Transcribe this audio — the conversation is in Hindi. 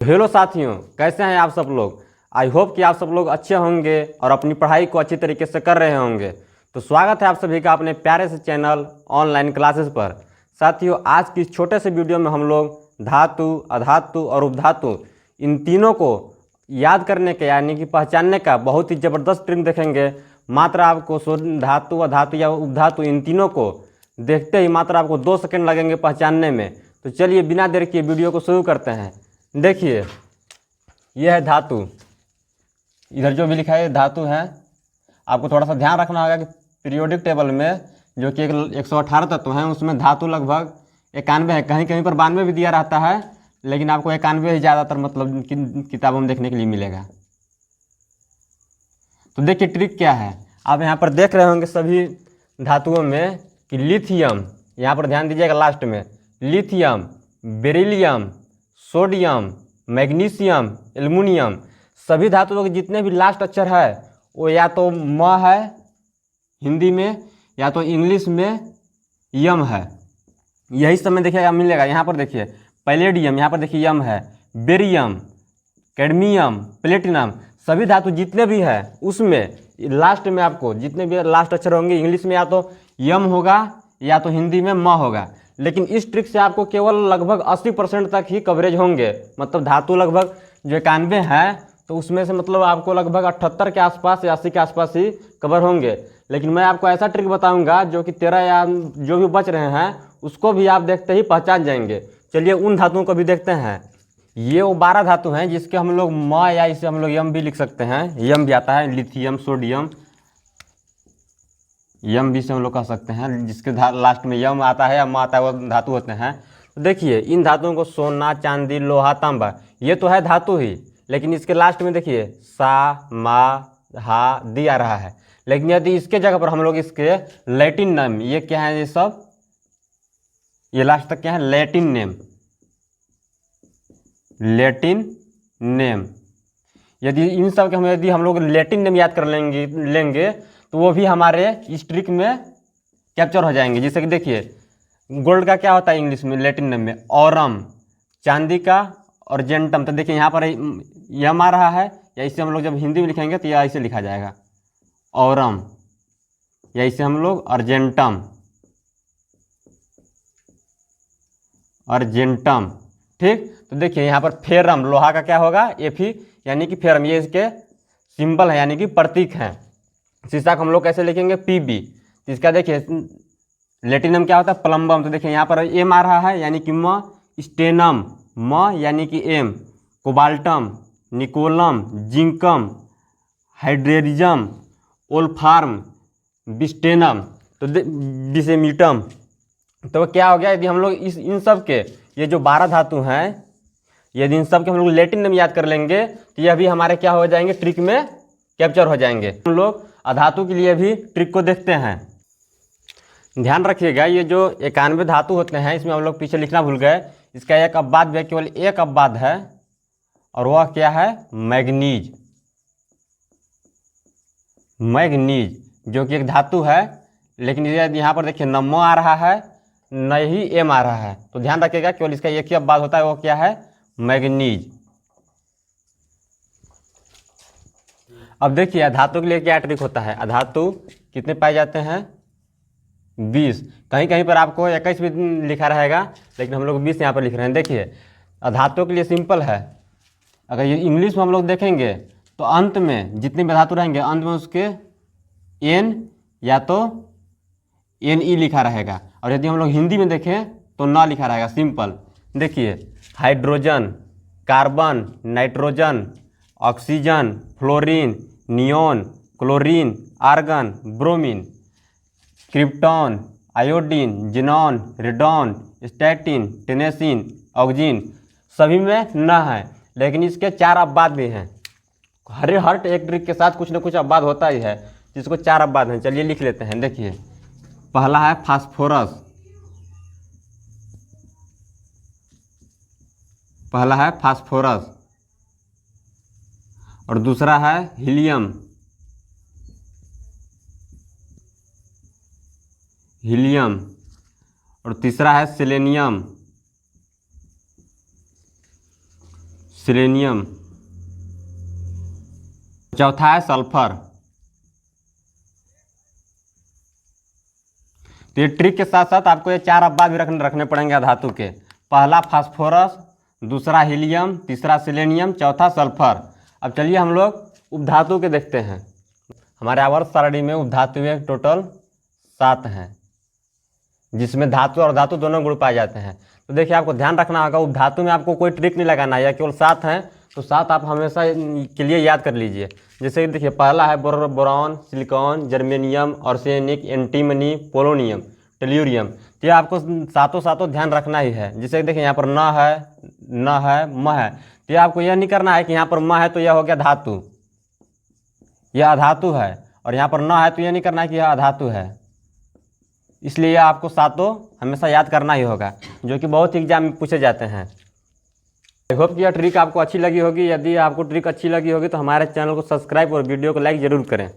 हेलो साथियों, कैसे हैं आप सब लोग। आई होप कि आप सब लोग अच्छे होंगे और अपनी पढ़ाई को अच्छी तरीके से कर रहे होंगे। तो स्वागत है आप सभी का अपने प्यारे से चैनल ऑनलाइन क्लासेस पर। साथियों, आज की इस छोटे से वीडियो में हम लोग धातु, अधातु और उपधातु इन तीनों को याद करने के यानी कि पहचानने का बहुत ही ज़बरदस्त ट्रिक देखेंगे। मात्र आपको धातु, अधातु या उपधातु इन तीनों को देखते ही मात्र आपको 2 सेकंड लगेंगे पहचानने में। तो चलिए बिना देर किए वीडियो को शुरू करते हैं। देखिए, यह है धातु। इधर जो भी लिखा है धातु है। आपको थोड़ा सा ध्यान रखना होगा कि पीरियोडिक टेबल में जो कि 118 तत्व हैं उसमें धातु लगभग 91 है। कहीं कहीं पर 92 भी दिया रहता है, लेकिन आपको 91 ही ज़्यादातर मतलब किताबों में देखने के लिए मिलेगा। तो देखिए ट्रिक क्या है। आप यहाँ पर देख रहे होंगे सभी धातुओं में कि लिथियम, यहाँ पर ध्यान दीजिएगा लास्ट में, lithium, beryllium, sodium, magnesium, aluminium, सभी धातुओं के जितने भी लास्ट अक्षर है वो या तो म है हिंदी में या तो इंग्लिश में यम है। यही सब में देखिएगा मिलेगा। यहाँ पर देखिए पैलेडियम, यहाँ पर देखिए यम है, बेरियम, कैडमियम, प्लेटिनम, सभी धातु जितने भी है उसमें लास्ट में आपको जितने भी लास्ट अक्षर होंगे इंग्लिश में या तो यम होगा या तो हिंदी में म होगा। लेकिन इस ट्रिक से आपको केवल लगभग 80% तक ही कवरेज होंगे। मतलब धातु लगभग जो 91 है तो उसमें से मतलब आपको लगभग 78 के आसपास या 80 के आसपास ही कवर होंगे। लेकिन मैं आपको ऐसा ट्रिक बताऊंगा जो कि 13 या जो भी बच रहे हैं उसको भी आप देखते ही पहचान जाएंगे। चलिए उन धातुओं को भी देखते हैं। ये वो 12 धातु हैं जिसके हम लोग म या इसे हम लोग यम भी लिख सकते हैं। यम भी आता है, लिथियम, सोडियम, यम भी से हम लोग कह सकते हैं। जिसके लास्ट में यम आता है या म आता है वो धातु होते हैं। तो देखिए इन धातुओं को सोना, चांदी, लोहा, तांबा, ये तो है धातु ही, लेकिन इसके लास्ट में देखिए सा, मा, हा दी आ रहा है। लेकिन यदि इसके जगह पर हम लोग इसके लैटिन नेम, ये क्या है, ये सब ये लास्ट तक क्या है, लैटिन नेम, लैटिन नेम। यदि इन सब के हम लोग लैटिन नेम याद कर लेंगे तो वो भी हमारे इस ट्रिक में कैप्चर हो जाएंगे। जैसे कि देखिए गोल्ड का क्या होता है इंग्लिश में, लैटिन नेम में ऑरम, चांदी का अर्जेंटम। तो देखिए यहाँ पर यम आ रहा है, या इसे हम लोग जब हिंदी में लिखेंगे तो यह ऐसे लिखा जाएगा ऑरम, या इसे हम लोग अर्जेंटम, अर्जेंटम। ठीक, तो देखिए यहाँ पर फेरम, लोहा का क्या होगा, एफी, यानी कि फेरम, ये इसके सिंबल है यानी कि प्रतीक हैं। शीशा को हम लोग कैसे लिखेंगे, पीबी। तो इसका देखिए लैटिनम क्या होता है, प्लम्बम। तो देखिए यहाँ पर एम आ रहा है यानी कि म, स्टेनम, म यानी कि एम, कोबाल्टम, निकोलम, जिंकम, हाइड्रेरिजम, ओल्फार्म, बिस्टेनम, तो बिसेमीटम। तो क्या हो गया, यदि हम लोग इन सब के ये जो 12 धातु हैं, यदि इन सब के हम लोग लैटिन नेम याद कर लेंगे तो यह भी हमारे क्या हो जाएंगे, ट्रिक में कैप्चर हो जाएंगे। हम लोग अधातु के लिए भी ट्रिक को देखते हैं। ध्यान रखिएगा ये जो 91 धातु होते हैं इसमें हम लोग पीछे लिखना भूल गए, इसका एक अपवाद भी है, केवल एक अपवाद है, और वह क्या है, मैग्नीज। मैग्नीज जो कि एक धातु है, लेकिन यहाँ पर देखिए न म आ रहा है न ही एम आ रहा है। तो ध्यान रखिएगा केवल इसका एक ही अपवाद होता है, वो क्या है, मैग्नीज। अब देखिए धातु के लिए क्या ट्रिक होता है। अधातु कितने पाए जाते हैं, 20। कहीं कहीं पर आपको 21 भी लिखा रहेगा, लेकिन हम लोग 20 यहाँ पर लिख रहे हैं। देखिए अधातु के लिए सिंपल है। अगर ये इंग्लिश में हम लोग देखेंगे तो अंत में जितने भी धातु रहेंगे अंत में उसके एन या तो एन ई लिखा रहेगा, और यदि हम लोग हिंदी में देखें तो न लिखा रहेगा, सिंपल। देखिए hydrogen, carbon, nitrogen, oxygen, fluorine, neon, chlorine, argon, bromine, krypton, iodine, xenon, radon, astatine, tennessine, oxygen, सभी में न है, लेकिन इसके 4 अपवाद भी हैं। हर एक ट्रिक के साथ कुछ न कुछ अपवाद होता ही है, जिसको 4 अपवाद हैं। चलिए लिख लेते हैं। देखिए पहला है फास्फोरस, पहला है फास्फोरस, और दूसरा है हीलियम, हीलियम, और तीसरा है सेलेनियम, सिलेनियम, चौथा है सल्फर। तो ये ट्रिक के साथ साथ आपको ये 4 अब्बा भी रखने पड़ेंगे अधातु के। पहला फास्फोरस, दूसरा हीलियम, तीसरा सिलेनियम, चौथा सल्फर। अब चलिए हम लोग उपधातु के देखते हैं। हमारे आवर्त सारणी में उपधातु टोटल 7 हैं, जिसमें धातु और धातु दोनों गुण पाए जाते हैं। तो देखिए आपको ध्यान रखना होगा, उपधातु में आपको कोई ट्रिक नहीं लगाना है, या केवल 7 हैं तो 7 आप हमेशा के लिए याद कर लीजिए। जैसे कि देखिए पहला है boron, silicon, germanium, arsenic, antimony, polonium, tellurium. तो ये आपको सातों ध्यान रखना ही है। जैसे देखिए यहाँ पर न है, म है, तो ये आपको यह नहीं करना है कि यहाँ पर म है तो यह हो गया धातु, यह अधातु है, और यहाँ पर न है तो यह नहीं करना है कि यह अधातु है। इसलिए आपको 7 हमेशा याद करना ही होगा, जो कि बहुत ही एग्जाम में पूछे जाते हैं। आई होप कि यह ट्रिक आपको अच्छी लगी होगी। यदि आपको ट्रिक अच्छी लगी होगी तो हमारे चैनल को सब्सक्राइब और वीडियो को लाइक ज़रूर करें।